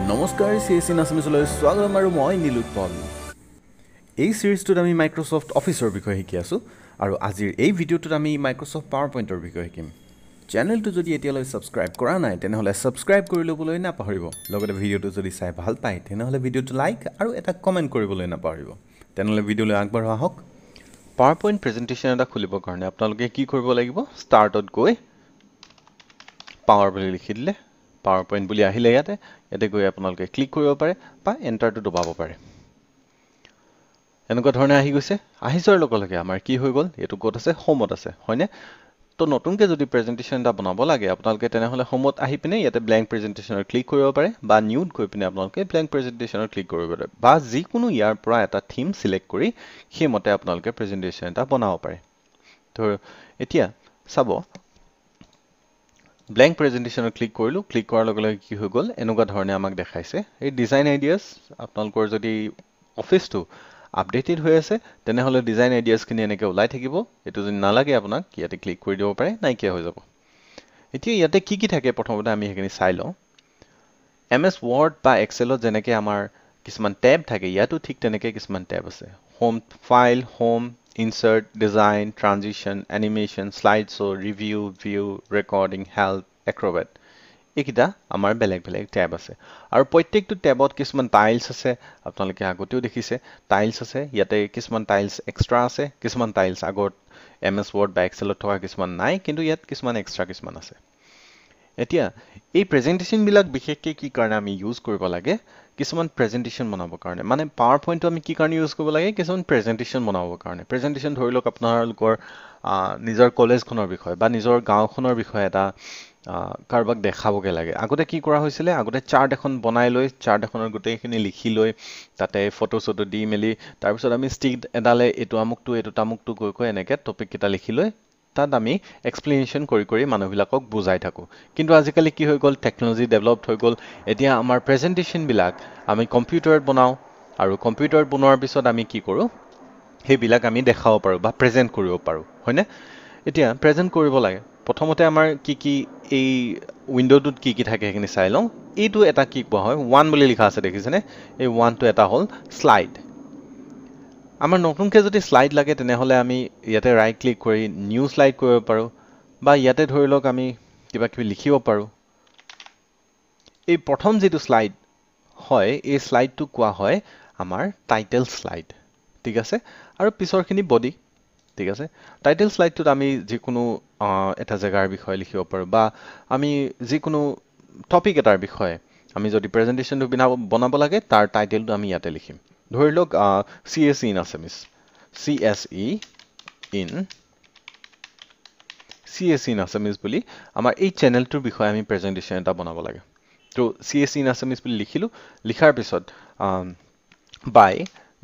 নমস্কাৰ CSC নাছমিছলৈ স্বাগতম আৰু মই নীলোৎপল। এই সিৰিজটোত আমি মাইক্ৰ'ছফ্ট অফিচৰ বিষয়ে শিকি আছোঁ আৰু আজিৰ এই ভিডিঅ'টোত আমি মাইক্ৰ'ছফ্ট পাৱাৰ পইণ্টৰ বিষয়ে শিকিম। চেনেলটো যদি এতিয়ালৈ ছাবস্ক্ৰাইব কৰা নাই তেনেহ'লে ছাবস্ক্ৰাইব কৰি ল'বলৈ নাপাহৰিব। লগতে ভিডিঅ'টো যদি চাই ভাল পায় তেনেহ'লে ভিডিঅ'টো লাইক আৰু এটা কমেণ্ট কৰিবলৈ নাপাহৰিব। তেনেহ'লে ভিডিঅ'লৈ আগবাঢ়া হওক। পাৱাৰ পইণ্ট প্ৰেজেণ্টেশ্যন এটা খুলিবৰ কাৰণে আপোনালোকে কি কৰিব লাগিব? ষ্টাৰ্টত গৈ পাৱাৰ বুলি লিখি দিলে পাৱাৰ পইণ্ট বুলি আহিলে ইয়াতে গৈ আপোনালোকে ক্লিক কৰিব পাৰে বা এণ্টাৰটো দবাব পাৰে। এনেকুৱা ধৰণে আহি গৈছে। আহি যোৱাৰ লগে লগে আমাৰ কি হৈ গ'ল? এইটো ক'ত আছে? হোমত আছে, হয়নে? তো নতুনকৈ যদি প্ৰেজেণ্টেশ্যন এটা বনাব লাগে আপোনালোকে তেনেহ'লে হোমত আহি পিনে ইয়াতে ব্লেংক প্ৰেজেণ্টেশ্যনৰ ক্লিক কৰিব পাৰে বা নিউত গৈ পিনে আপোনালোকে ব্লেংক প্ৰেজেণ্টেশ্যনৰ ক্লিক কৰিব পাৰে বা যিকোনো ইয়াৰ পৰা এটা থিম চিলেক্ট কৰি সেইমতে আপোনালোকে প্ৰেজেণ্টেশ্যন এটা বনাব পাৰে। তো এতিয়া চাব, ব্লেংক প্ৰেজেণ্টেশ্যনত ক্লিক কৰিলোঁ। ক্লিক কৰাৰ লগে লগে কি হৈ গ'ল? এনেকুৱা ধৰণে আমাক দেখাইছে। এই ডিজাইন আইডিয়াছ আপোনালোকৰ যদি অফিচটো আপডেটেড হৈ আছে তেনেহ'লে ডিজাইন আইডিয়াছখিনি এনেকৈ ওলাই থাকিব। এইটো যদি নালাগে আপোনাক ইয়াতে ক্লিক কৰি দিব পাৰে, নাইকিয়া হৈ যাব। এতিয়া ইয়াতে কি কি থাকে প্ৰথমতে আমি সেইখিনি চাই লওঁ। MS Word বা এক্সেলত যেনেকৈ আমাৰ কিছুমান টেব থাকে, ইয়াতো ঠিক তেনেকৈ কিছুমান টেব আছে। Home file, home, insert, design, transition, animation, slide show', review, view, recording, help, Acrobat, এইকেইটা আমাৰ বেলেগ বেলেগ টেব আছে। আৰু প্ৰত্যেকটো টেবত কিছুমান টাইলছ আছে। আপোনালোকে আগতেও দেখিছে টাইলছ আছে। ইয়াতে কিছুমান টাইলছ এক্সট্ৰা আছে, কিছুমান টাইলছ আগত MS Word বা এক্সেলত থকা কিছুমান নাই, কিন্তু ইয়াত কিছুমান এক্সট্ৰা কিছুমান আছে। এতিয়া এই প্ৰেজেণ্টেশ্যনবিলাক বিশেষকৈ কি কাৰণে আমি ইউজ কৰিব লাগে? কিছুমান প্ৰেজেণ্টেশ্যন বনাবৰ কাৰণে, মানে পাৱাৰ পইণ্টটো আমি কি কাৰণে ইউজ কৰিব লাগে? কিছুমান প্ৰেজেণ্টেশ্যন বনাবৰ কাৰণে। প্ৰেজেণ্টেশ্যন ধৰি লওক আপোনালোকৰ নিজৰ কলেজখনৰ বিষয়ে বা নিজৰ গাঁওখনৰ বিষয়ে এটা কাৰোবাক দেখাবগৈ লাগে। আগতে কি কৰা হৈছিলে? আগতে চাৰ্ট এখন বনাই লৈ চাৰ্ট এখনৰ গোটেইখিনি লিখি লৈ তাতে ফটো চটো দি মেলি তাৰপিছত আমি ষ্টিক এডালে এইটো আমুকটো এইটো তামুকটো কৈ এনেকৈ টপিককেইটা লিখি লৈ তাত আমি এক্সপ্লেনেশ্যন কৰি মানুহবিলাকক বুজাই থাকোঁ। কিন্তু আজিকালি কি হৈ গ'ল? টেকন'লজি ডেভেলপড হৈ গ'ল। এতিয়া আমাৰ প্ৰেজেণ্টেশ্যনবিলাক আমি কম্পিউটাৰত বনাওঁ আৰু কম্পিউটাৰত বনোৱাৰ পিছত আমি কি কৰোঁ? সেইবিলাক আমি দেখাব পাৰোঁ বা প্ৰেজেণ্ট কৰিব পাৰোঁ, হয়নে? এতিয়া প্ৰেজেণ্ট কৰিব লাগে। প্ৰথমতে আমাৰ কি কি এই উইণ্ড'টোত কি কি থাকে সেইখিনি চাই লওঁ। এইটো এটা কি কোৱা হয়? 1 বুলি লিখা আছে, দেখিছেনে? এই 1টো এটা হ'ল শ্লাইড। আমাৰ নতুনকৈ যদি শ্লাইড লাগে তেনেহ'লে আমি ইয়াতে ৰাইট ক্লিক কৰি নিউ শ্লাইড কৰিব পাৰোঁ বা ইয়াতে ধৰি লওক আমি কিবা কিবি লিখিব পাৰোঁ। এই প্ৰথম যিটো শ্লাইড হয় এই শ্লাইডটো কোৱা হয় আমাৰ টাইটেল শ্লাইড, ঠিক আছে? আৰু পিছৰখিনি বডি, ঠিক আছে? টাইটেল শ্লাইডটোত আমি যিকোনো এটা জেগাৰ বিষয়ে লিখিব পাৰোঁ বা আমি যিকোনো টপিক এটাৰ বিষয়ে আমি যদি প্ৰেজেণ্টেশ্যনটো বনাব লাগে তাৰ টাইটেলটো আমি ইয়াতে লিখিম। ধৰি লওক CSE in Assamese, CSE in Assamese বুলি আমাৰ এই চেনেলটোৰ বিষয়ে আমি প্ৰেজেণ্টেশ্যন এটা বনাব লাগে। তো CSE ইন আছামিজ বুলি লিখিলোঁ। লিখাৰ পিছত বাই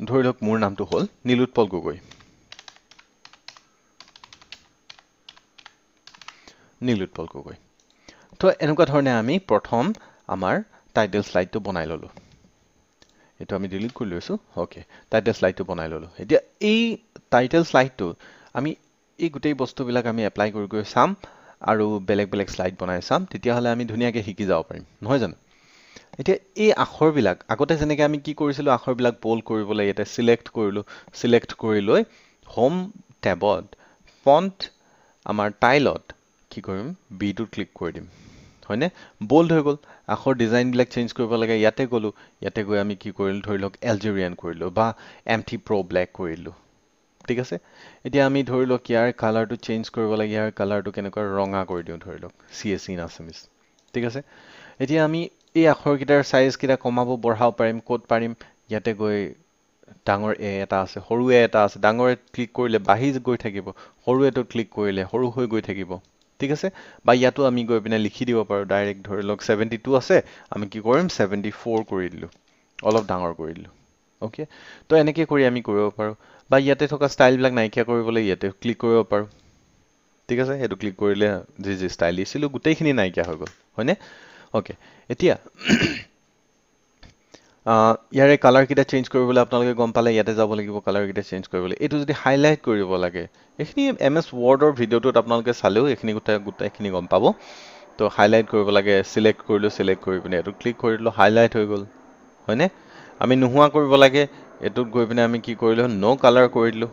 ধৰি লওক মোৰ নামটো হ'ল নীলোৎপল গগৈ। তো এনেকুৱা ধৰণে আমি প্ৰথম আমাৰ টাইটেল শ্লাইডটো বনাই ল'লোঁ। এইটো আমি ডিলিট কৰি লৈছোঁ। অ'কে, টাইটেল শ্লাইডটো বনাই ল'লোঁ। এতিয়া এই টাইটেল শ্লাইডটো আমি এই গোটেই বস্তুবিলাক আমি এপ্লাই কৰি চাম আৰু বেলেগ বেলেগ শ্লাইড বনাই চাম, তেতিয়াহ'লে আমি ধুনীয়াকৈ শিকি যাব পাৰিম, নহয় জানো? এতিয়া এই আখৰবিলাক আগতে যেনেকৈ আমি কি কৰিছিলোঁ? আখৰবিলাক বল্ড কৰিবলৈ ইয়াতে চিলেক্ট কৰিলোঁ। চিলেক্ট কৰি লৈ হোম টেবত ফণ্ট আমাৰ টাইলত কি কৰিম? বিটোত ক্লিক কৰি দিম, হয়নে? বল্ড হৈ গ'ল। আখৰ ডিজাইনবিলাক চেঞ্জ কৰিব লাগে। ইয়াতে গ'লোঁ, ইয়াতে গৈ আমি কি কৰিলোঁ? ধৰি লওক এলজেৰিয়ান কৰিলোঁ বা MT Pro Black কৰিলোঁ, ঠিক আছে? এতিয়া আমি ধৰি লওক ইয়াৰ কালাৰটো চেঞ্জ কৰিব লাগে। ইয়াৰ কালাৰটো কেনেকুৱা ৰঙা কৰি দিওঁ, ধৰি লওক CSE ইন আছামিজ, ঠিক আছে? এতিয়া আমি এই আখৰকেইটাৰ চাইজকেইটা কমাব বঢ়াব পাৰিম। ক'ত পাৰিম? ইয়াতে গৈ ডাঙৰ এ এটা আছে, সৰু এ এটা আছে। ডাঙৰ এ ক্লিক কৰিলে বাঢ়ি গৈ থাকিব, সৰু এটো ক্লিক কৰিলে সৰু হৈ গৈ থাকিব, ঠিক আছে? বা ইয়াতো আমি গৈ পিনে লিখি দিব পাৰোঁ ডাইৰেক্ট। ধৰি লওক 72 আছে, আমি কি কৰিম? 74 কৰি দিলোঁ, অলপ ডাঙৰ কৰি দিলোঁ। অ'কে, তো এনেকৈ কৰি আমি কৰিব পাৰোঁ। বা ইয়াতে থকা ষ্টাইলবিলাক নাইকিয়া কৰিবলৈ ইয়াতে ক্লিক কৰিব পাৰোঁ, ঠিক আছে? সেইটো ক্লিক কৰিলে যি ষ্টাইল দিছিলোঁ গোটেইখিনি নাইকিয়া হৈ গ'ল, হয়নে? অ'কে, এতিয়া ইয়াৰে কালাৰকেইটা চেঞ্জ কৰিবলৈ আপোনালোকে গম পালে। ইয়াতে যাব লাগিব কালাৰকেইটা চেঞ্জ কৰিবলৈ। এইটো যদি হাইলাইট কৰিব লাগে, এইখিনি MS Wordৰ ভিডিঅ'টোত আপোনালোকে চালেও এইখিনি গোটেইখিনি গম পাব। তো হাইলাইট কৰিব লাগে সিলেক্ট কৰিলো সিলেক্ট কৰি পিনে এটো ক্লিক কৰিলো হাইলাইট হৈ গল হয়নে আমি নোহোৱা কৰিব লাগে এটোত গৈ পিনে আমি কি কৰিলো নো কালাৰ কৰি দিলো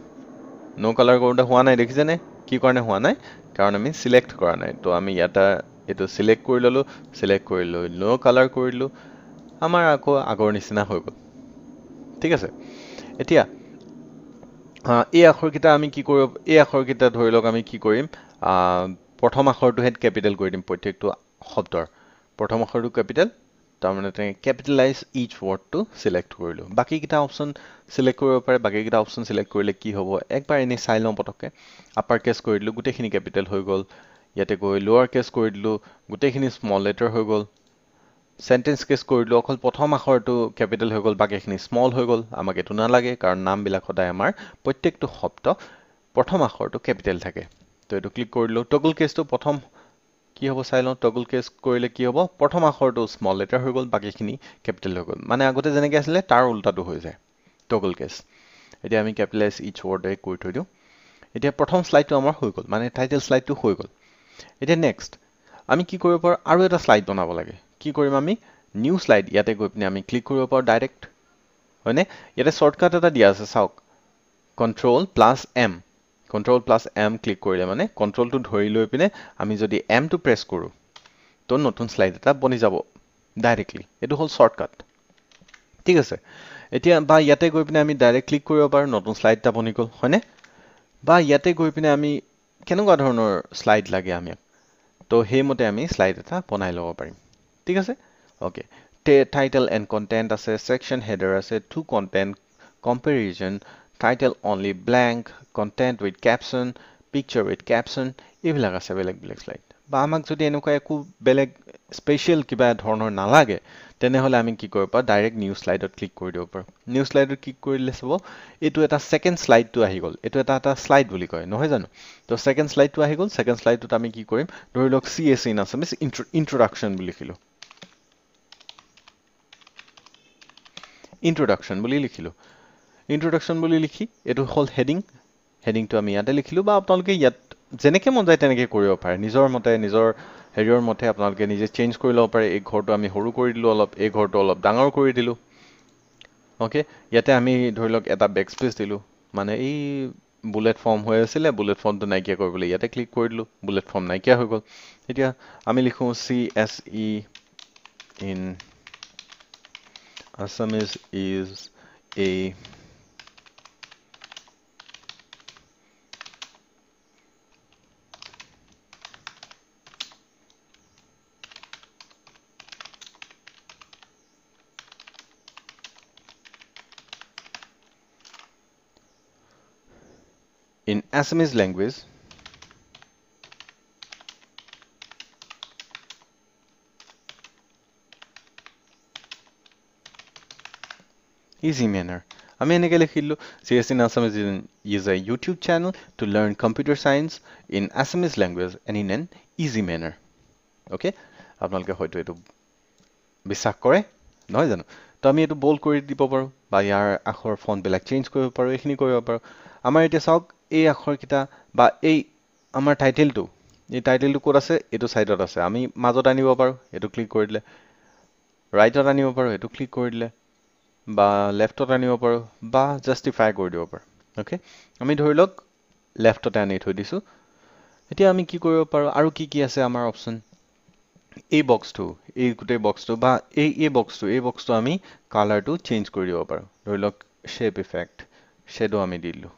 নো কালাৰ কৰোতে হোৱা নাই দেখিছেনে কি কাৰণে হোৱা নাই কাৰণ আমি সিলেক্ট কৰা নাই তো আমি ইয়াটা এটো সিলেক্ট কৰি ললো সিলেক্ট কৰি লৈ নো কালাৰ কৰিলো আমাৰ আকৌ আগৰ নিচিনা হৈ গল ঠিক আছে এতিয়া এই আখৰকিটা আমি কি কৰিব এই আখৰকিটা ধৰি লওক আমি কি কৰিম প্ৰথম আখৰটো হেড ক্যাপিটেল কৰি দিম প্ৰত্যেকটো শব্দৰ প্ৰথম আখৰটো ক্যাপিটেল তাৰ মানে ক্যাপিটেলাইজ ইচ ওয়াৰ্ডটো সিলেক্ট কৰিলো বাকি কিটা অপচন সিলেক্ট কৰিব পাৰে বাকি কিটা অপচন সিলেক্ট কৰিলে কি হ'ব একবাৰ এনে চাই লওঁ পটকে আপাৰ কেস কৰি দিলো গুটেখিনি ক্যাপিটেল হৈ গল ইয়াতে গৈ লোৱাৰ কেস কৰি দিলো গুটেখিনি স্মল লেটাৰ হৈ গল সেন্টেন্স কেস কৰিলো অকল প্ৰথম আখৰটো ক্যাপিটেল হৈ গল বাকিখিনি স্মল হৈ গল আমাক এটো না লাগে কাৰণ নাম বিলাক সদায় আমাৰ প্ৰত্যেকটো শব্দ প্ৰথম আখৰটো ক্যাপিটেল থাকে তো এটো ক্লিক কৰিলো টগল কেসটো প্ৰথম কি হ'ব চাই লওঁ টগল কেস কৰিলে কি হ'ব প্ৰথম আখৰটো স্মল লেটাৰ হৈ গল বাকিখিনি ক্যাপিটেল হৈ গল মানে আগতে যেনেকৈ আছিল তাৰ উল্টাটো হৈ যায় টগল কেস এতিয়া আমি ক্যাপিটেলাইজ ইচ ওয়াৰ্ড কৰি থৈ দিও এতিয়া প্ৰথম স্লাইডটো আমাৰ হৈ গল মানে টাইটেল স্লাইডটো হৈ গল এতিয়া নেক্সট আমি কি কৰিব পাৰো আৰু এটা স্লাইড বনাব লাগে কি কৰিম আমি নিউ স্লাইড ইয়াতে গৈ পিনে আমি ক্লিক কৰিব পাৰো ডাইৰেক্ট হয়নে ইয়াতে শৰ্টকাট এটা দিয়া আছে চাওক Ctrl+M ক্লিক কৰিলে মানে কন্ট্ৰলটো ধৰি লৈ পিনে আমি যদি M টো প্ৰেছ কৰো তো নতুন স্লাইড এটা বনি যাব ডাইৰেক্টলি এটো হল শৰ্টকাট ঠিক আছে এতিয়া বা ইয়াতে গৈ পিনে আমি ডাইৰেক্ট ক্লিক কৰিব পাৰো নতুন স্লাইড এটা বনি গল হয়নে বা ইয়াতে গৈ পিনে আমি কেনেকুৱা ধৰণৰ স্লাইড লাগে আমি তো হেমতে আমি স্লাইড এটা বনাই লব পাৰিম ঠিক আছে ওকে টাইটেল এণ্ড কন্টেন্ট আছে সেকশন হেডাৰ আছে two content comparison title only blank content with caption picture with caption এইবিলাক আছে বেলেগ বেলেগ স্লাইড বা আমাক যদি এনেকুৱা একো বেলেগ স্পেশাল কিবা ধৰণৰ নালাগে তেনেহলে আমি কি কৰিব পাৰো ডাইৰেক্ট নিউ স্লাইডত ক্লিক কৰি দিব পাৰো নিউ স্লাইডত ক্লিক কৰিলে চাব এটো এটা সেকেন্ড স্লাইডটো আহি গল এটো এটা স্লাইড বুলি কয় নহয় জানো তো সেকেন্ড স্লাইডটো আহি গল সেকেন্ড স্লাইডত আমি কি কৰিম ধৰি লওক CSE ইন আছামিজ ইন্ট্ৰোডাকশন বুলি লিখিলো ইন্ট্ৰোডাকশন বুলি লিখিলো ইন্ট্ৰোডাকশন বুলি লিখি এটো হল হেডিংটো আমি ইয়াতে লিখিলো বা আপোনালোকে ইয়াত যেনেকে মন যায় তেনেকে কৰিব পাৰে নিজৰ মতে নিজৰ হেৰিয়ৰ মতে আপোনালোকে নিজে চেঞ্জ কৰি লব পাৰে এই ঘৰটো আমি সৰু কৰি দিলো অলপ এই ঘৰটো অলপ ডাঙৰ কৰি দিলো ওকে ইয়াতে আমি ধৰি লওক এটা বেকস্পেস দিলো মানে এই বুলেট ফৰ্ম হৈ আছিল বুলেট ফৰ্মটো নাইকিয়া কৰিবলৈ ইয়াতে ক্লিক কৰি দিলো বুলেট ফৰ্ম নাইকিয়া হৈ গল এতিয়া আমি লিখো CSE in Assamese is a in Assamese language easy manner আমি এনেকে লিখিলো CSE in Assamese is a YouTube channel to learn computer science in Assamese language and in an easy manner okay আপোনালোকে হয়তো এটো বিশ্বাস কৰে নহয় জানো তো আমি এটো বোল্ড কৰি দিব পাৰো বা ইয়াৰ আখৰ ফন্ট বিলাক চেঞ্জ কৰিব পাৰো এখিনি কৰিব পাৰো আমাৰ এতিয়া চাওক এই আখৰকিটা বা এই আমাৰ টাইটেলটো ক'ত আছে এটো সাইডত আছে আমি মাজত আনিব পাৰো এটো ক্লিক কৰি দিলে ৰাইটত আনিব পাৰো এটো ক্লিক কৰি দিলে বা লেফটত আনিব পাৰো বা জাস্টিফাই কৰি দিব পাৰো ওকে আমি ধৰি লওক লেফটতে আনি থৈ দিছো এতিয়া আমি কি কৰিব পাৰো আৰু কি আছে আমাৰ অপচন এই বক্সটো এই গুটে বক্সটো বা এই বক্সটো আমি কালাৰটো চেঞ্জ কৰি দিব পাৰো ধৰি লওক শেপ ইফেক্ট শ্যাডো আমি দিলো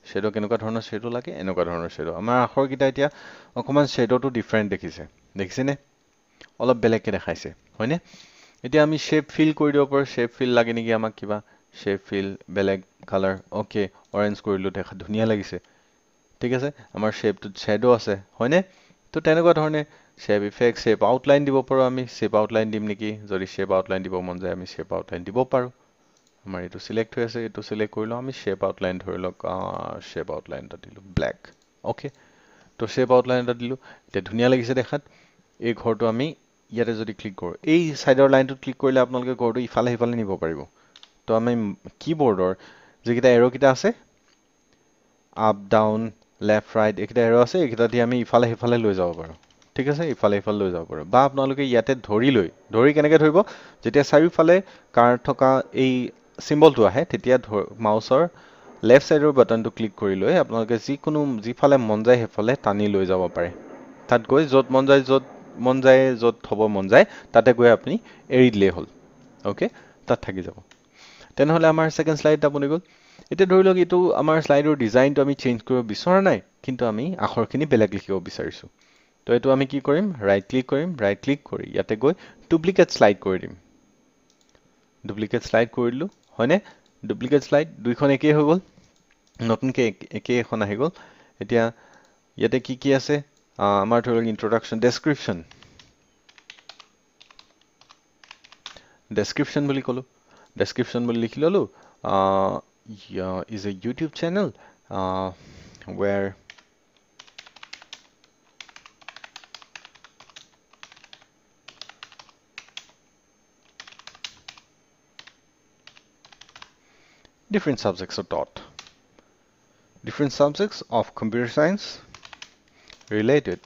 শ্যাডো কেনেকুৱা ধৰণৰ শ্যাডো লাগে এনেকুৱা ধৰণৰ শ্যাডো আমাৰ আখৰকিটা এতিয়া অকমান শ্যাডোটো ডিফাৰেন্ট দেখিছেনে অলপ বেলেগকে দেখাইছে হয়নে এতিয়া আমি শেপ ফিল কৰি দিব পাৰো শেপ ফিল লাগে নেকি আমাক কিবা শেপ ফিল বেলেগ কালাৰ ওকে অৰেঞ্জ কৰিলো দেখা ধুনিয়া লাগিছে ঠিক আছে আমাৰ শেপটো শ্যাডো আছে হয়নে তো তেনেকুৱা ধৰণে শেপ ইফেক্ট শেপ আউটলাইন দিব পাৰো আমি শেপ আউটলাইন দিম নেকি যদি শেপ আউটলাইন দিব মন যায় আমি শেপ আউটলাইন দিব পাৰো আমাৰ এটো সিলেক্ট হৈ আছে এটো সিলেক্ট কৰিলো আমি শেপ আউটলাইন ধৰি লওক শেপ আউটলাইন এটা দিলো ব্ল্যাক ওকে তো শেপ আউটলাইন এটা দিলো এটা ধুনিয়া লাগিছে দেখাত এই ঘৰটো আমি ইয়াতে যদি ক্লিক কৰো এই সাইডৰ লাইনটোত ক্লিক কৰিলে আপোনালোকে ঘৰটো ইফালে ইফালে নিব পাৰিব তো আমি কিবোৰ্ডৰ যেকিটা এৰো কিটা আছে আপ ডাউন লেফট ৰাইট একিটা এৰো আছে একিটা দি আমি ইফালে ইফালে লৈ যাব পাৰো ঠিক আছে ইফালে ইফালে লৈ যাব পাৰো বা আপোনালোকে ইয়াতে ধৰি কেনেকৈ ধৰিব যেতিয়া চাৰিওফালে কাৰ্ড থকা এই চিম্বলটো আহে তেতিয়া মাউচৰ লেফ্ট চাইডৰ বাটনটো ক্লিক কৰি লৈ আপোনালোকে যিফালে মন যায় সেইফালে টানি লৈ যাব পাৰে তাত গৈ য'ত মন যায় য'ত থ'ব মন যায় তাতে গৈ আপুনি এৰি দিলেই হ'ল অ'কে তাত থাকি যাব তেনেহ'লে আমাৰ ছেকেণ্ড শ্লাইড এটা বনি গ'ল এতিয়া ধৰি লওক এইটো আমাৰ শ্লাইডৰ ডিজাইনটো আমি চেঞ্জ কৰিব বিচৰা নাই কিন্তু আমি আখৰখিনি বেলেগ লিখিব বিচাৰিছোঁ তো এইটো আমি কি কৰিম ৰাইট ক্লিক কৰি ইয়াতে গৈ ডুপ্লিকেট শ্লাইড কৰি দিম ডুপ্লিকেট শ্লাইড কৰি দিলোঁ হয়নে ডুপ্লিকেট শ্লাইড দুইখন একেই হৈ গ'ল নতুনকৈ একেই এখন আহি গ'ল এতিয়া ইয়াতে কি আছে আমাৰ ধৰি লওক ইন্ট্ৰডাকশ্যন ডেছক্ৰিপশ্যন বুলি ক'লোঁ ডেছক্ৰিপশ্যন বুলি লিখি ল'লোঁ is a YouTube channel where different subjects are taught. Different subjects of computer science related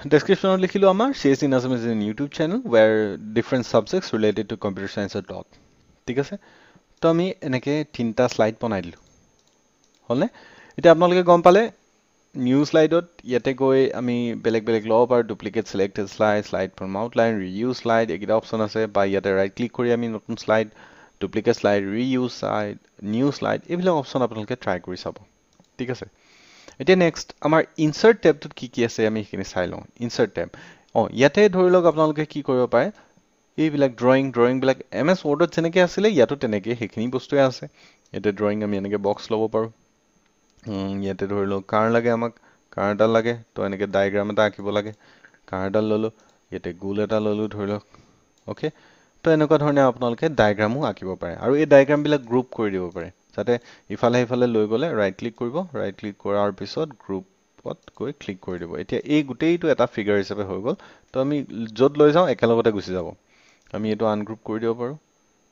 description লিখিলো আমাৰ CSE Nazam is an YouTube channel where different subjects related to computer science are taught. ঠিক আছে তো আমি এনেকে তিনটা slide বনাই দিলো হলনে এতিয়া আপোনালোকে গম পালে নিউ স্লাইডত ইয়াতে গৈ আমি বেলেগ ল'ব পাৰো duplicate selected slide from outline reuse slide এইকেইটা অপচন আছে বা ইয়াতে ৰাইট ক্লিক কৰি আমি নতুন slide duplicate slide reuse slide new slide এইবিলাক অপচন আপোনালোকে ট্ৰাই কৰি চাব ঠিক আছে এতিয়া নেক্সট আমাৰ ইনসাৰ্ট টেবটোত কি আছে আমি সেইখিনি চাই লওঁ ইনসাৰ্ট টেব ইয়াতে ধৰি লওক আপোনালোকে কি কৰিব পাৰে এইবিলাক ড্ৰয়িং বিলাক MS Wordত যেনেকৈ আছিলে ইয়াতো তেনেকৈ সেইখিনি বস্তুৱে আছে ইয়াতে ড্ৰয়িং আমি এনেকৈ বক্স ল'ব পাৰোঁ ইয়াতে ধৰি লওক কাৰ লাগে আমাক কাৰ এডাল লাগে তো এনেকৈ ডায়েগ্ৰাম এটা আঁকিব লাগে কাৰ এডাল ল'লোঁ ইয়াতে গোল এটা ল'লোঁ ধৰি লওক অ'কে তো এনেকুৱা ধৰণে আপোনালোকে ডায়েগ্ৰামো আঁকিব পাৰে আৰু এই ডায়েগ্ৰামবিলাক গ্ৰুপ কৰি দিব পাৰে যাতে ইফালে সিফালে লৈ গ'লে ৰাইট ক্লিক কৰিব ৰাইট ক্লিক কৰাৰ পিছত গ্ৰুপত গৈ ক্লিক কৰি দিব এতিয়া এই গোটেইটো এটা ফিগাৰ হিচাপে হৈ গ'ল তো আমি য'ত লৈ যাওঁ একেলগতে গুচি যাব আমি এইটো আনগ্ৰুপ কৰি দিব পাৰোঁ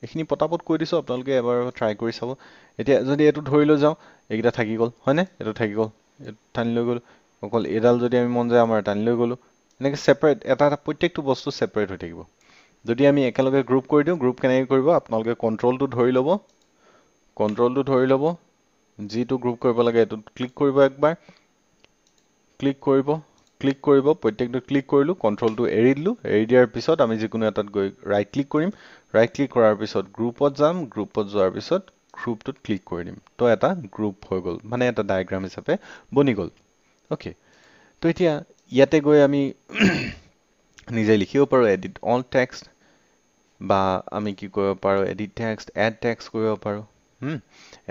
এইখিনি পটাপট কৈ দিছোঁ আপোনালোকে এবাৰ ট্ৰাই কৰি চাব এতিয়া যদি এইটো ধৰি লৈ যাওঁ এইকেইটা থাকি গ'ল হয়নে এইটো থাকি গ'ল টানি লৈ গ'ল অকল এডাল যদি আমি মন যায় আমাৰ টানি লৈ গ'লোঁ এনেকৈ ছেপাৰেট এটা প্ৰত্যেকটো বস্তু ছেপাৰেট হৈ থাকিব যদি আমি একেলগে গ্ৰুপ কৰি দিওঁ গ্ৰুপ কেনেকৈ কৰিব আপোনালোকে কণ্ট্ৰলটো ধৰি ল'ব যিটো গ্ৰুপ কৰিব লাগে এইটোত ক্লিক কৰিব একবাৰ ক্লিক কৰিব প্ৰত্যেকটো ক্লিক কৰিলোঁ কণ্ট্ৰলটো এৰি দিলোঁ এৰি দিয়াৰ পিছত আমি যিকোনো এটাত গৈ ৰাইট ক্লিক কৰিম ৰাইট ক্লিক কৰাৰ পিছত গ্ৰুপত যাম গ্ৰুপত যোৱাৰ পিছত গ্ৰুপটোত ক্লিক কৰি দিম তো এটা গ্ৰুপ হৈ গ'ল মানে এটা ডায়েগ্ৰাম হিচাপে বনি গ'ল অ'কে তো এতিয়া ইয়াতে গৈ আমি নিজে লিখিব পাৰোঁ এডিট অল টেক্সট বা আমি কি কৰিব পাৰোঁ এডিট টেক্সট এড টেক্সট কৰিব পাৰোঁ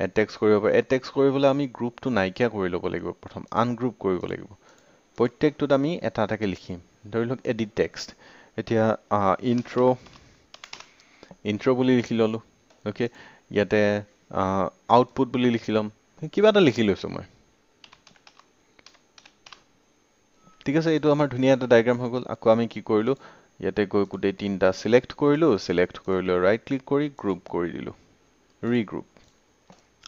এড টেক্সট কৰিবলৈ আমি গ্ৰুপটো নাইকিয়া কৰি ল'ব লাগিব প্ৰথম আনগ্ৰুপ কৰিব লাগিব প্ৰত্যেকটোত আমি এটা এটাকৈ লিখিম ধৰি লওক এডিট টেক্সট এতিয়া ইন্ট্ৰ বুলি লিখি ল'লোঁ অ'কে ইয়াতে আউটপুট বুলি লিখি ল'ম কিবা এটা লিখি লৈছোঁ মই ঠিক আছে এইটো আমাৰ ধুনীয়া এটা ডায়েগ্ৰাম হৈ গ'ল আকৌ আমি কি কৰিলোঁ ইয়াতে গৈ গোটেই তিনিটা চিলেক্ট কৰিলোঁ ৰাইট ক্লিক কৰি গ্ৰুপ কৰি দিলোঁ ৰিগ্ৰুপ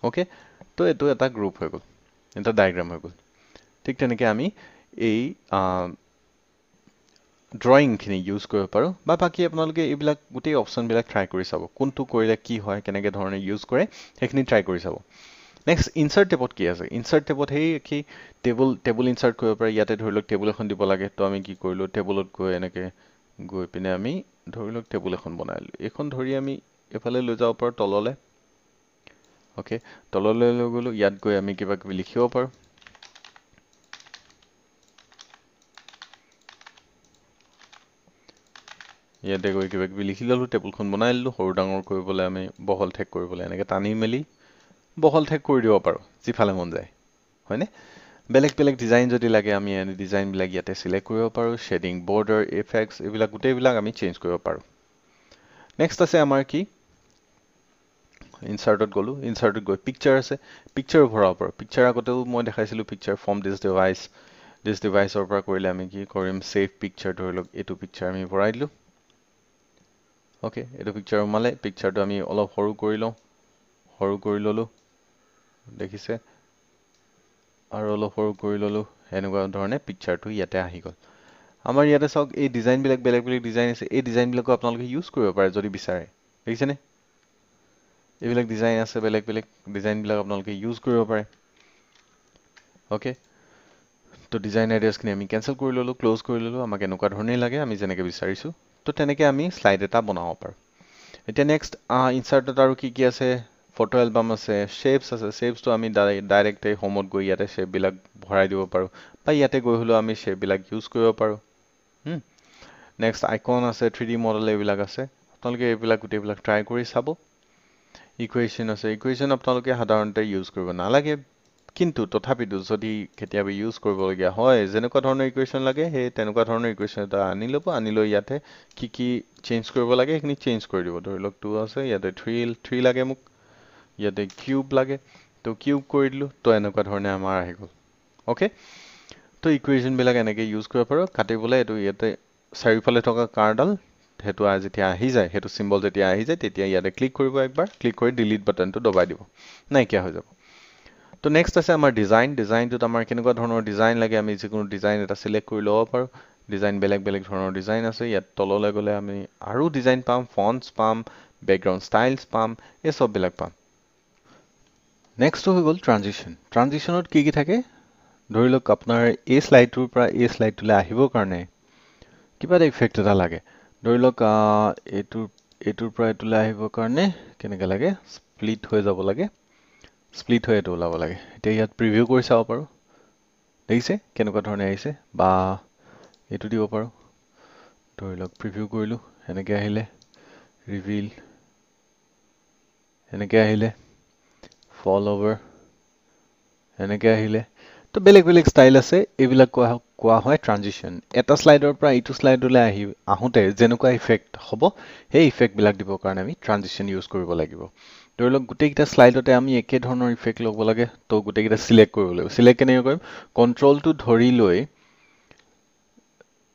অ'কে তো এইটো এটা গ্ৰুপ হৈ গ'ল এটা ডায়েগ্ৰাম হৈ গ'ল ঠিক তেনেকৈ আমি এই ড্ৰয়িংখিনি ইউজ কৰিব পাৰোঁ বা বাকী আপোনালোকে এইবিলাক গোটেই অপশ্যনবিলাক ট্ৰাই কৰি চাব কোনটো কৰিলে কি হয় কেনেকৈ ধৰণে ইউজ কৰে সেইখিনি ট্ৰাই কৰি চাব নেক্সট ইনচাৰ্ট টেবত কি আছে ইনচাৰ্ট টেবত সেই কি টেবুল ইনচাৰ্ট কৰিব পাৰে ইয়াতে ধৰি লওক টেবুল এখন দিব লাগে তো আমি কি কৰিলোঁ টেবুলত গৈ এনেকৈ গৈ পিনে আমি ধৰি লওক টেবুল এখন বনাই ল'লোঁ এইখন ধৰি আমি এইফালে লৈ যাব পাৰোঁ তললৈ অ'কে তললৈ লৈ গ'লোঁ ইয়াত গৈ আমি কিবা কিবি লিখিব পাৰোঁ ইয়াতে গৈ কিবা কিবি লিখি ল'লোঁ টেবুলখন বনাই ল'লোঁ সৰু ডাঙৰ কৰিবলৈ আমি বহল ঠেক কৰিবলৈ এনেকৈ টানি মেলি বহল ঠেক কৰি দিব পাৰোঁ যিফালে মন যায় হয়নে বেলেগ ডিজাইন যদি লাগে আমি ডিজাইনবিলাক ইয়াতে চিলেক্ট কৰিব পাৰোঁ শ্বেডিং বৰ্ডাৰ ইফেক্টছ এইবিলাক গোটেইবিলাক আমি চেঞ্জ কৰিব পাৰোঁ নেক্সট আছে আমাৰ কি ইনচাৰ্টত গ'লোঁ ইনচাৰ্টত গৈ পিকচাৰ আছে পিকচাৰ ভৰাব পাৰোঁ পিকচাৰ আগতেও মই দেখাইছিলোঁ পিকচাৰ ফ্ৰম দিছ ডিভাইচৰ পৰা কৰিলে আমি কি কৰিম ছেভ পিকচাৰ ধৰি লওক এইটো পিকচাৰ আমি ভৰাই দিলোঁ ওকে এইটো পিকচাৰ সোমালে পিকচাৰটো আমি অলপ সৰু কৰি ললো দেখিছে আৰু অলপ সৰু কৰি ললো এনেকুৱা ধৰণে পিকচাৰটো ইয়াতে আহি গ'ল আমাৰ ইয়াতে চাওক এই ডিজাইন বিলাক বেলেগ ডিজাইন আছে এই ডিজাইন বিলাকো আপোনালোকে ইউজ কৰিব পাৰে যদি বিচাৰে দেখিছেনে এইবিলাক ডিজাইন আছে বেলেগ ডিজাইন বিলাক আপোনালোকে ইউজ কৰিব পাৰে ওকে তো ডিজাইন আইডিয়াছখিনি আমি কেনচেল কৰি ললো ক্লোজ কৰি ললো আমাক এনেকুৱা ধৰণেই লাগে আমি যেনেকৈ বিচাৰিছো তো তেনেকৈ আমি স্লাইড এটা বনাব পাৰোঁ এতিয়া নেক্সট ইনচাৰ্টত আৰু কি আছে ফটো এলবাম আছে শেপছ আছে শেপছটো আমি ডাইৰেক্ট এই হোমত গৈ ইয়াতে শেপবিলাক ভৰাই দিব পাৰোঁ বা ইয়াতে গৈ হ'লেও আমি শেপবিলাক ইউজ কৰিব পাৰোঁ নেক্সট আইকন আছে 3D মডেল এইবিলাক আছে আপোনালোকে এইবিলাক গোটেইবিলাক ট্ৰাই কৰি চাব ইকুৱেশ্যন আছে ইকুৱেশ্যন আপোনালোকে সাধাৰণতে ইউজ কৰিব নালাগে কিন্তু তথাপিতো যদি কেতিয়াবা ইউজ কৰিবলগীয়া হয় যেনেকুৱা ধৰণৰ ইকুৱেশ্যন লাগে সেই তেনেকুৱা ধৰণৰ ইকুৱেশ্যন এটা আনি ল'ব আনি লৈ ইয়াতে কি চেঞ্জ কৰিব লাগে সেইখিনি চেঞ্জ কৰি দিব ধৰি লওক 2 আছে ইয়াতে 3 লাগে মোক ইয়াতে কিউব লাগে তো কিউব কৰি দিলোঁ তো এনেকুৱা ধৰণে আমাৰ আহি গ'ল ওকে তো ইকুৱেশ্যনবিলাক এনেকৈ ইউজ কৰিব পাৰোঁ কাটিবলৈ এইটো ইয়াতে চাৰিওফালে থকা কাঁড়ডাল সেইটো যেতিয়া আহি যায় সেইটো চিম্বল যেতিয়া আহি যায় তেতিয়া ইয়াতে ক্লিক কৰিব একবাৰ ক্লিক কৰি ডিলিট বাটনটো দবাই দিব নাইকিয়া হৈ যাব তো নেক্সট আছে আমাৰ ডিজাইনটোত আমাৰ কেনেকুৱা ধৰণৰ ডিজাইন লাগে আমি যিকোনো ডিজাইন এটা চিলেক্ট কৰি ল'ব পাৰোঁ ডিজাইন বেলেগ ধৰণৰ ডিজাইন আছে ইয়াত তললৈ গ'লে আমি আৰু ডিজাইন পাম ফন্টছ পাম বেকগ্ৰাউণ্ড ষ্টাইলছ পাম এই চববিলাক পাম নেক্সটটো হৈ গ'ল ট্ৰানজিশ্যনত কি থাকে ধৰি লওক আপোনাৰ এই শ্লাইডটোৰ পৰা এই শ্লাইডটোলৈ আহিবৰ কাৰণে কিবা এটা ইফেক্ট এটা লাগে ধৰি লওক এইটোৰ পৰা এইটোলৈ আহিবৰ কাৰণে কেনেকৈ লাগে স্প্লিট হৈ যাব লাগে স্প্লিট হৈ এইটো ওলাব লাগে এতিয়া ইয়াত প্ৰিভিউ কৰি চাব পাৰোঁ দেখিছে কেনেকুৱা ধৰণে আহিছে বা এইটো দিব পাৰোঁ ধৰি লওক প্ৰিভিউ কৰিলোঁ এনেকৈ আহিলে ৰিভিল এনেকৈ আহিলে ফল অভাৰ এনেকৈ আহিলে তো বেলেগ ষ্টাইল আছে এইবিলাক কোৱা হয় ট্ৰানজিশ্যন এটা শ্লাইডৰ পৰা এইটো শ্লাইডলৈ আহোঁতে যেনেকুৱা ইফেক্ট হ'ব সেই ইফেক্টবিলাক দিবৰ কাৰণে আমি ট্ৰানজিশ্যন ইউজ কৰিব লাগিব ধৰি লওক গোটেইকেইটা শ্লাইডতে আমি একে ধৰণৰ ইফেক্ট ল'ব লাগে তো গোটেইকেইটা চিলেক্ট কৰিব লাগিব চিলেক্ট কেনেকৈ কৰিম কণ্ট্ৰলটো ধৰি লৈ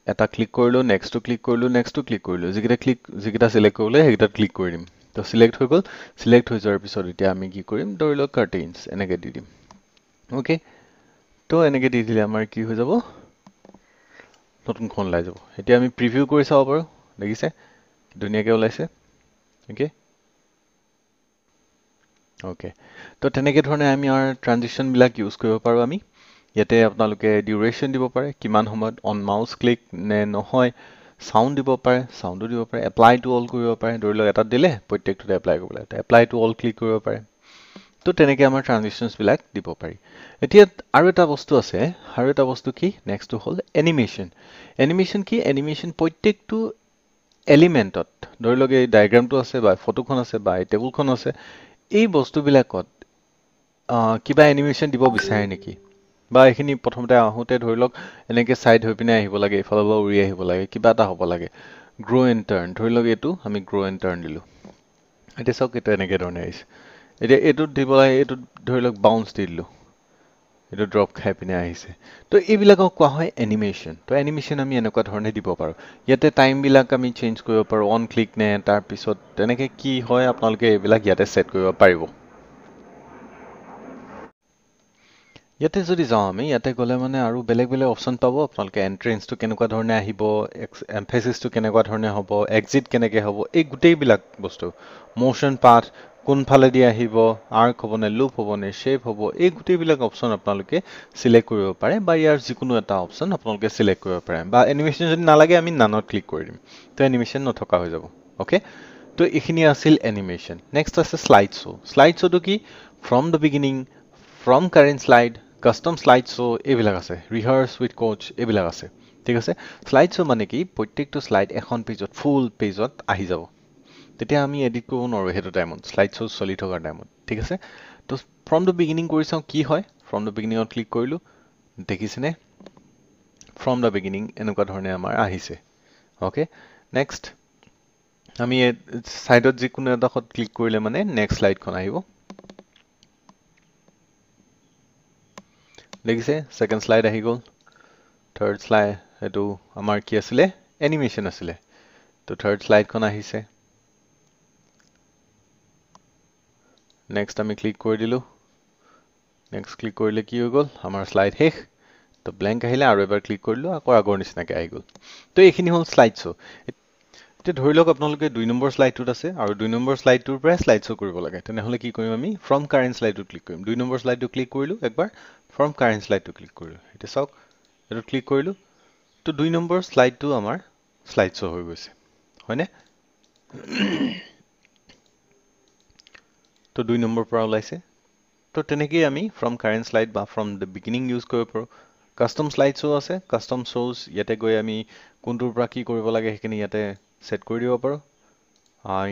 এটা ক্লিক কৰিলোঁ নেক্সটটো ক্লিক কৰিলোঁ যিকেইটা চিলেক্ট কৰিবলৈ সেইকেইটাত ক্লিক কৰি দিম তো চিলেক্ট হৈ গ'ল চিলেক্ট হৈ যোৱাৰ পিছত এতিয়া আমি কি কৰিম ধৰি লওক কাৰ্টেইনছ এনেকৈ দি দিম ওকে তো এনেকৈ দি দিলে আমাৰ কি হৈ যাব নতুনখন ওলাই যাব এতিয়া আমি প্ৰিভিউ কৰি চাব পাৰোঁ দেখিছে ধুনীয়াকৈ ওলাইছে ওকে তো তেনেকৈ ধৰণে আমি আমাৰ ট্ৰানজিশ্যনবিলাক ইউজ কৰিব পাৰোঁ আমি ইয়াতে আপোনালোকে ডিউৰেশ্যন দিব পাৰে কিমান সময়ত অন মাউচ ক্লিক নে নহয় চাউণ্ড দিব পাৰে এপ্লাই টু অল কৰিব পাৰে ধৰি লওক এটাত দিলে প্ৰত্যেকটোতে এপ্লাই কৰিব লাগে এপ্লাই টু অল ক্লিক কৰিব পাৰে তো তেনেকৈ আমাৰ ট্ৰানজিশ্যনছবিলাক দিব পাৰি এতিয়া আৰু এটা বস্তু কি নেক্সটটো হ'ল এনিমেশ্যন কি এনিমেশ্যন প্ৰত্যেকটো এলিমেণ্টত ধৰি লওক এই ডায়েগ্ৰামটো আছে বা ফটোখন আছে বা এই টেবুলখন আছে এই বস্তুবিলাকত কিবা এনিমেশ্যন দিব বিচাৰে নেকি বা এইখিনি প্ৰথমতে আহোঁতে ধৰি লওক এনেকৈ চাইড হৈ পিনে আহিব লাগে এইফালৰ পৰা উৰি আহিব লাগে কিবা এটা হ'ব লাগে গ্ৰ' এণ্ড টাৰ্ণ ধৰি লওক এইটো আমি গ্ৰ' এণ্ড টাৰ্ণ দিলোঁ এতিয়া চাওক এইটো এনেকৈ ধৰণে আহিছে এতিয়া এইটোত দিব লাগে এইটোত ধৰি লওক বাউন্স দি দিলোঁ এইটো ড্ৰপ খাই পিনে আহিছে তো এইবিলাকক কোৱা হয় এনিমেশ্যন তো এনিমেশ্যন আমি এনেকুৱা ধৰণে দিব পাৰোঁ ইয়াতে টাইমবিলাক আমি চেঞ্জ কৰিব পাৰোঁ অন ক্লিক নে তাৰপিছত তেনেকৈ কি হয় আপোনালোকে এইবিলাক ইয়াতে ছেট কৰিব পাৰিব ইয়াতে যদি যাওঁ আমি ইয়াতে গ'লে মানে আৰু বেলেগ অপশ্যন পাব আপোনালোকে এণ্ট্ৰেঞ্চটো কেনেকুৱা ধৰণে আহিব এমফেচিছটো কেনেকুৱা ধৰণে হ'ব এক্সিট কেনেকৈ হ'ব এই গোটেইবিলাক বস্তু মোশ্যন পাথ কোনফালেদি আহিব আৰ্ক হ'ব নে লুপ হ'ব নে শ্বেপ হ'ব এই গোটেইবিলাক অপশ্যন আপোনালোকে চিলেক্ট কৰিব পাৰে বা ইয়াৰ যিকোনো এটা অপশ্যন আপোনালোকে চিলেক্ট কৰিব পাৰে বা এনিমেশ্যন যদি নালাগে আমি নানত ক্লিক কৰি দিম তো এনিমেশ্যন নথকা হৈ যাব অ'কে তো এইখিনি আছিল এনিমেশ্যন নেক্সট আছে শ্লাইড শ্ব'টো কি from the beginning from current slide custom slide show' এইবিলাক আছে ৰিহাৰ্চ উইথ কোচ এইবিলাক আছে ঠিক আছে শ্লাইড শ্ব' মানে কি প্ৰত্যেকটো শ্লাইড এখন পেজত ফুল পেজত আহি যাব তেতিয়া আমি এডিট কৰিব নোৱাৰোঁ সেইটো টাইমত শ্লাইড শ্ব' চলি থকাৰ টাইমত ঠিক আছে তো ফ্ৰম দ্য বিগিনিং কৰি চাওঁ কি হয় ফ্ৰম দ্য বিগিনিঙত ক্লিক কৰিলোঁ দেখিছেনে ফ্ৰম দ্য বিগিনিং এনেকুৱা ধৰণে আমাৰ আহিছে অ'কে নেক্সট আমি ছাইডত যিকোনো এডোখৰত ক্লিক কৰিলে মানে নেক্সট শ্লাইডখন আহিব দেখিছে ছেকেণ্ড শ্লাইড আহি গ'ল থাৰ্ড শ্লাইড এইটো আমাৰ কি আছিলে এনিমেশ্যন আছিলে তো থাৰ্ড শ্লাইডখন আহিছে নেক্সট আমি ক্লিক কৰি দিলোঁ নেক্সট ক্লিক কৰিলে কি হৈ গ'ল আমাৰ শ্লাইড শেষ তো ব্লেংক আহিলে আৰু এবাৰ ক্লিক কৰিলোঁ আকৌ আগৰ নিচিনাকৈ আহি গ'ল তো এইখিনি হ'ল শ্লাইড শ্ব' এতিয়া ধৰি লওক আপোনালোকে 2 নম্বৰ শ্লাইডটোত আছে আৰু 2 নম্বৰ শ্লাইডটোৰ পৰাই শ্লাইড শ্ব' কৰিব লাগে তেনেহ'লে কি কৰিম আমি ফ্ৰম কাৰেণ্ট শ্লাইডটো ক্লিক কৰিম 2 নম্বৰ শ্লাইডটো ক্লিক কৰিলোঁ একবাৰ ফ্ৰম কাৰেণ্ট শ্লাইডটো ক্লিক কৰিলোঁ এতিয়া চাওক এইটো ক্লিক কৰিলোঁ তো 2 নম্বৰ শ্লাইডটো আমাৰ শ্লাইড শ্ব' হৈ গৈছে হয়নে তো 2 নম্বৰ পৰা ওলাইছে তো তেনেকেই আমি ফ্ৰম কাৰেণ্ট শ্লাইড বা ফ্ৰম দ্য বিগিনিং ইউজ কৰিব পাৰোঁ কাষ্টম শ্লাইড শ্ব' আছে কাষ্টম শ্ব'জ ইয়াতে গৈ আমি কোনটোৰ পৰা কি কৰিব লাগে সেইখিনি ইয়াতে ছেট কৰি দিব পাৰোঁ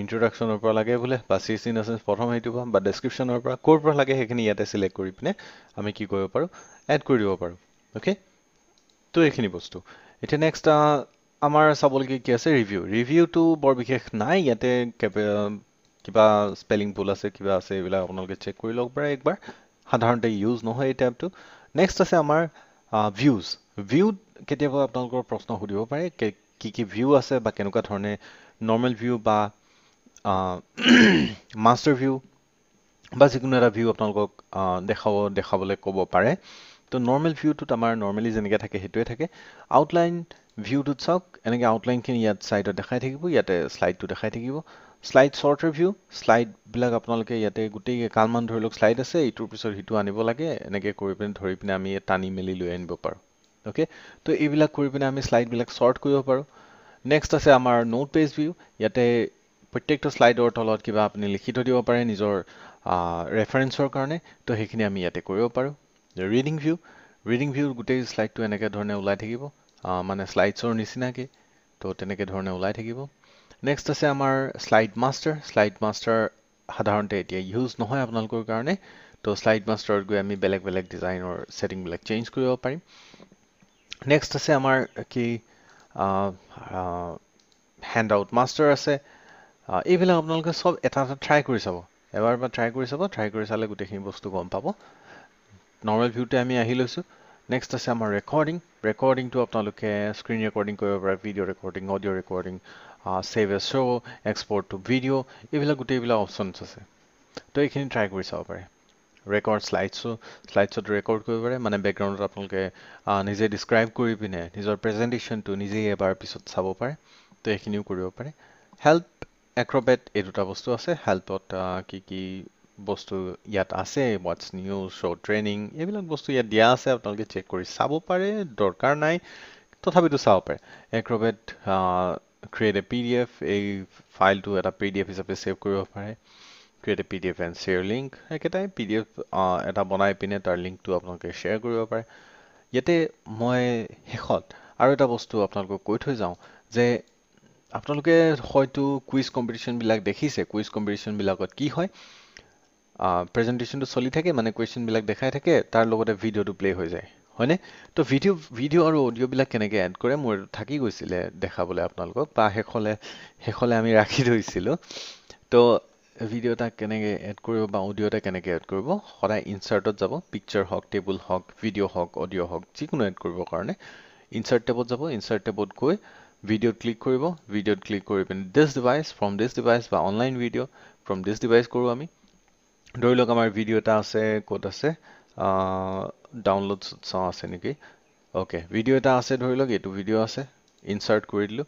ইন্ট্ৰডাকশ্যনৰ পৰা লাগে বোলে বা চিন আছে প্ৰথম সেইটো বা ডেছক্ৰিপশ্যনৰ পৰা ক'ৰ পৰা লাগে সেইখিনি ইয়াতে চিলেক্ট কৰি পিনে আমি কি কৰিব পাৰোঁ এড কৰি দিব পাৰোঁ অ'কে তো এইখিনি বস্তু এতিয়া নেক্সট আমাৰ চাবলগীয়া কি আছে ৰিভিউটো বৰ বিশেষ নাই ইয়াতে কিবা স্পেলিং ভুল আছে কিবা আছে এইবিলাক আপোনালোকে চেক কৰি ল'ব পাৰে একবাৰ সাধাৰণতে ইউজ নহয় এই টেবটো নেক্সট আছে আমাৰ ভিউজ কেতিয়াবা আপোনালোকৰ প্ৰশ্ন সুধিব পাৰে কি ভিউ আছে বা কেনেকুৱা ধৰণে নৰ্মেল ভিউ বা মাষ্টাৰ ভিউ বা যিকোনো এটা ভিউ আপোনালোকক দেখাবলৈ ক'ব পাৰে তো নৰ্মেল ভিউটোত আমাৰ নৰ্মেলি যেনেকৈ থাকে সেইটোৱে থাকে আউটলাইন ভিউটোত চাওক এনেকৈ আউটলাইনখিনি ইয়াত ছাইডত দেখাই থাকিব ইয়াতে শ্লাইডটো দেখাই থাকিব শ্লাইড শ্বৰ্টাৰ ভিউ শ্লাইডবিলাক আপোনালোকে ইয়াতে গোটেই কালমান ধৰি লওক শ্লাইড আছে ইটোৰ পিছত সিটো আনিব লাগে এনেকৈ কৰি পিনে ধৰি পিনে আমি টানি মেলি লৈ আনিব পাৰোঁ অ'কে তো এইবিলাক কৰি পিনে আমি শ্লাইডবিলাক শ্বৰ্ট কৰিব পাৰোঁ নেক্সট আছে আমাৰ নোট পেজ ভিউ ইয়াতে প্ৰত্যেকটো শ্লাইডৰ তলত কিবা আপুনি লিখি থৈ দিব পাৰে নিজৰ ৰেফাৰেঞ্চৰ কাৰণে তো সেইখিনি আমি ইয়াতে কৰিব পাৰোঁ ৰিডিং ভিউ গোটেই শ্লাইডটো এনেকৈ ধৰণে ওলাই থাকিব মানে শ্লাইডছৰ নিচিনাকৈ তো তেনেকৈ ধৰণে ওলাই থাকিব নেক্সট আছে আমাৰ শ্লাইড মাষ্টাৰ সাধাৰণতে এতিয়া ইউজ নহয় আপোনালোকৰ কাৰণে তো শ্লাইড মাষ্টাৰত গৈ আমি বেলেগ বেলেগ ডিজাইনৰ ছেটিংবিলাক চেঞ্জ কৰিব পাৰিম নেক্সট আছে আমাৰ কি হেণ্ড আউট মাষ্টাৰ আছে এইবিলাক আপোনালোকে চব এটা ট্ৰাই কৰি চাব এবাৰ বা ট্ৰাই কৰি চালে গোটেইখিনি বস্তু গম পাব নৰ্মেল ভিউতে আমি আহি লৈছোঁ নেক্সট আছে আমাৰ ৰেকৰ্ডিংটো আপোনালোকে স্ক্ৰীণ ৰেকৰ্ডিং কৰিব পাৰে video' recording audio' recording save as show' export to video' এইবিলাক গোটেইবিলাক অপশ্যনছ আছে তো এইখিনি ট্ৰাই কৰি চাব পাৰে ৰেকৰ্ড শ্লাইডছত ৰেকৰ্ড কৰিব পাৰে মানে বেকগ্ৰাউণ্ডত আপোনালোকে নিজে ডিছক্ৰাইব কৰি পিনে নিজৰ প্ৰেজেণ্টেশ্যনটো নিজেই এবাৰ পিছত চাব পাৰে তো এইখিনিও কৰিব পাৰে হেল্প এক্ৰবেট এই দুটা বস্তু আছে হেল্পত কি বস্তু ইয়াত আছে হোৱাটছ নিউজ শ্ব' ট্ৰেইনিং এইবিলাক বস্তু ইয়াত দিয়া আছে আপোনালোকে চেক কৰি চাব পাৰে দৰকাৰ নাই তথাপিতো চাব পাৰে এক্ৰবেট ক্ৰিয়েট এ PDF এই ফাইলটো এটা PDF হিচাপে ছেভ কৰিব পাৰে create A PDF and share link একেটাই PDF এটা বনাই পিনে তাৰ লিংকটো আপোনালোকে শ্বেয়াৰ কৰিব পাৰে ইয়াতে মই শেষত আৰু এটা বস্তু আপোনালোকক কৈ থৈ যাওঁ যে আপোনালোকে হয়তো কুইজ কম্পিটিশ্যনবিলাক দেখিছে কুইজ কম্পিটিশ্যনবিলাকত কি হয় প্ৰেজেণ্টেশ্যনটো চলি থাকে মানে কুৱেশ্যনবিলাক দেখাই থাকে তাৰ লগতে ভিডিঅ'টো প্লে হৈ যায় হয়নে তো ভিডিঅ' আৰু অডিঅ'বিলাক কেনেকৈ এড কৰে মোৰ থাকি গৈছিলে দেখাবলৈ আপোনালোকক বা শেষলে আমি ৰাখি থৈছিলোঁ তো ভিডিঅ' এটা কেনেকৈ এড কৰিব বা অডিঅ' এটা কেনেকৈ এড কৰিব সদায় ইনচাৰ্টত যাব পিকচাৰ হওক টেবুল হওক ভিডিঅ' হওক অডিঅ' হওক যিকোনো এড কৰিবৰ কাৰণে ইনচাৰ্ট টেবত যাব ইনচাৰ্ট টেবত গৈ ভিডিঅ'ত ক্লিক কৰিব ভিডিঅ'ত ক্লিক কৰি পিনে ফ্ৰম দিছ ডিভাইচ বা online video' from this device কৰোঁ আমি ধৰি লওক আমাৰ ভিডিঅ' এটা আছে ক'ত আছে ডাউনলোড চাওঁ আছে নেকি অ'কে ভিডিঅ' এটা আছে ধৰি লওক এইটো ভিডিঅ' আছে ইনচাৰ্ট কৰি দিলোঁ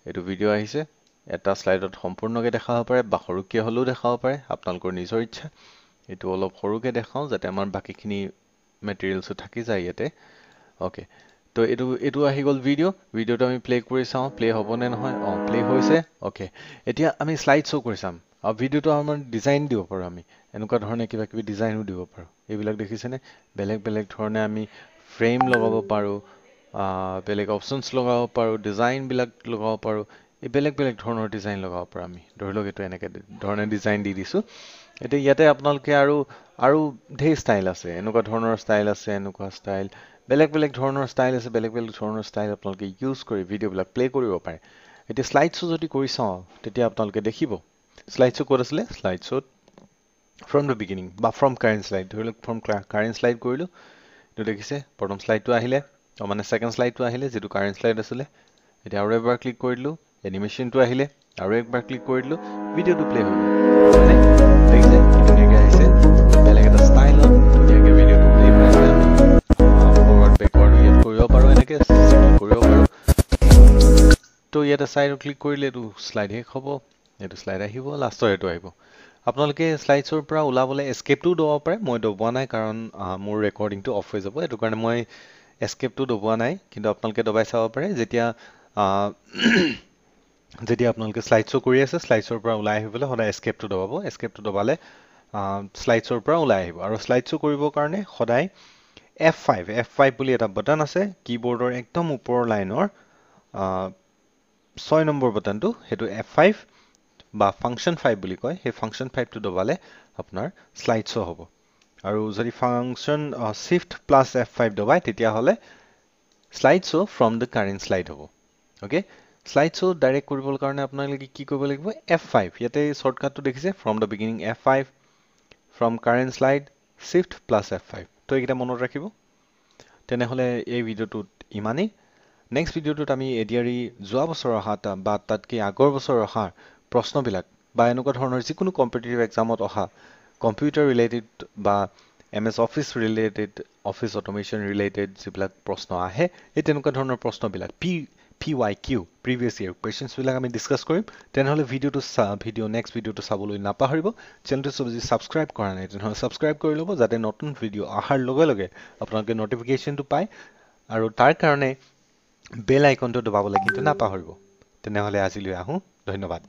এইটো ভিডিঅ' আহিছে এটা শ্লাইডত সম্পূৰ্ণকৈ দেখাব পাৰে বা সৰুকৈ হ'লেও দেখাব পাৰে আপোনালোকৰ নিজৰ ইচ্ছা এইটো অলপ সৰুকৈ দেখাওঁ যাতে আমাৰ বাকীখিনি মেটেৰিয়েলছো থাকি যায় ইয়াতে অ'কে তো এইটো আহি গ'ল ভিডিঅ'টো আমি প্লে কৰি চাওঁ প্লে হ'বনে নহয় প্লে হৈছে অ'কে এতিয়া আমি শ্লাইড শ্ব' কৰি চাম আৰু ভিডিঅ'টো আমাৰ ডিজাইন দিব পাৰোঁ আমি এনেকুৱা ধৰণে কিবা কিবি ডিজাইনো দিব পাৰোঁ এইবিলাক দেখিছেনে বেলেগ ধৰণে আমি ফ্ৰেম লগাব পাৰোঁ বেলেগ অপশ্যনছ লগাব পাৰোঁ ডিজাইনবিলাক লগাব পাৰোঁ এই বেলেগ ধৰণৰ ডিজাইন লগাব পাৰোঁ আমি ধৰি লওক এইটো এনেকৈ ধৰণে ডিজাইন দি দিছোঁ এতিয়া ইয়াতে আপোনালোকে আৰু ঢেৰ ষ্টাইল আছে এনেকুৱা ধৰণৰ ষ্টাইল আছে এনেকুৱা ষ্টাইল বেলেগ ধৰণৰ ষ্টাইল আছে বেলেগ ধৰণৰ ষ্টাইল আপোনালোকে ইউজ কৰি ভিডিঅ'বিলাক প্লে কৰিব পাৰে এতিয়া শ্লাইড শ্ব' যদি কৰি চাওঁ তেতিয়া আপোনালোকে দেখিব শ্লাইড শ্ব' ক'ত আছিলে শ্লাইড শ্ব'ত ফ্ৰম দ্য বিগিনিং বা ফ্ৰম কাৰেণ্ট শ্লাইড ধৰি লওক ফ্ৰম কাৰেণ্ট শ্লাইড কৰিলোঁ এইটো দেখিছে প্ৰথম শ্লাইডটো আহিলে মানে ছেকেণ্ড শ্লাইডটো আহিলে যিটো কাৰেণ্ট শ্লাইড আছিলে এতিয়া আৰু এবাৰ ক্লিক কৰি দিলোঁ এনিমেশ্যনটো আহিলে আৰু একবাৰ ক্লিক কৰি দিলোঁ ভিডিঅ'টো প্লে হৈ গ'ল দেখিছে কি ধুনীয়াকৈ আহিছে ইয়াতে চাইড ক্লিক কৰিলে এইটো স্লাইড শেষ হ'ব এইটো স্লাইড আহিব লাষ্টৰ এইটো আহিব আপোনালোকে স্লাইডছৰ পৰা ওলাবলৈ এস্কেপটো দবাব পাৰে মই দবোৱা নাই কাৰণ মোৰ ৰেকৰ্ডিংটো অফ হৈ যাব এইটো কাৰণে মই এস্কেপটো দবোৱা নাই কিন্তু আপোনালোকে দবাই চাব পাৰে যেতিয়া যেতিয়া আপোনালোকে স্লাইডছ কৰি আছে স্লাইডছৰ পৰা ওলাই আহিবলৈ সদায় এস্কেপটো দবাব এস্কেপটো দবালে স্লাইডছৰ পৰা ওলাই আহিব আৰু স্লাইডছ কৰিবৰ কাৰণে সদায় F5 বুলি এটা বাটন আছে কিবৰ্ডৰ একদম ওপৰৰ লাইনৰ 6 নম্বৰ বাটনটো সেইটো F5 বা ফাংচন 5 বুলি কয় সেই ফাংচন 5 টো দবালে আপোনাৰ স্লাইডছ হ'ব আৰু যদি ফাংচন shift plus F5 দবাই তেতিয়া হলে slides from the current slide হ'ব ওকে স্লাইডছ ডাইৰেক্ট কৰিবৰ কাৰণে আপোনালোকে কি কৰিব লাগিব F5 ইয়াতে শৰ্টকাটটো দেখিছে from the beginning F5 from current slide shift plus F5 তো এইটা মনত ৰাখিব তেনেহলে এই ভিডিওটোত ইমানেই নেক্সট ভিডিওটোত আমি এডিআৰই যোৱা বছৰ অহা বা তাতকৈ আগৰ বছৰ অহা প্ৰশ্নবিলাক বা এনেকুৱা ধৰণৰ যিকোনো কম্পিটিটিভ এক্সামত অহা কম্পিউটাৰ ৰিলেটেড বা MS office related office automation related যিবিলাক প্ৰশ্ন আহে এই তেনেকুৱা ধৰণৰ প্ৰশ্নবিলাক PYQ প্ৰিভিয়াছ ইয়াৰ কুৱেশ্যনছবিলাক আমি ডিছকাছ কৰিম তেনেহলে নেক্সট ভিডিওটো চাবলৈ নাপাহৰিব চেনেলটো যদি ছাবস্ক্ৰাইব কৰা নাই তেনেহলে ছাবস্ক্ৰাইব কৰি ল'ব যাতে নতুন ভিডিও অহাৰ লগে লগে আপোনালোকে নটিফিকেশ্যনটো পায় আৰু তাৰ কাৰণে বেল আইকনটো দবাবলৈ কিন্তু নাপাহৰিব তেনেহলে আজিলৈ আহোঁ ধন্যবাদ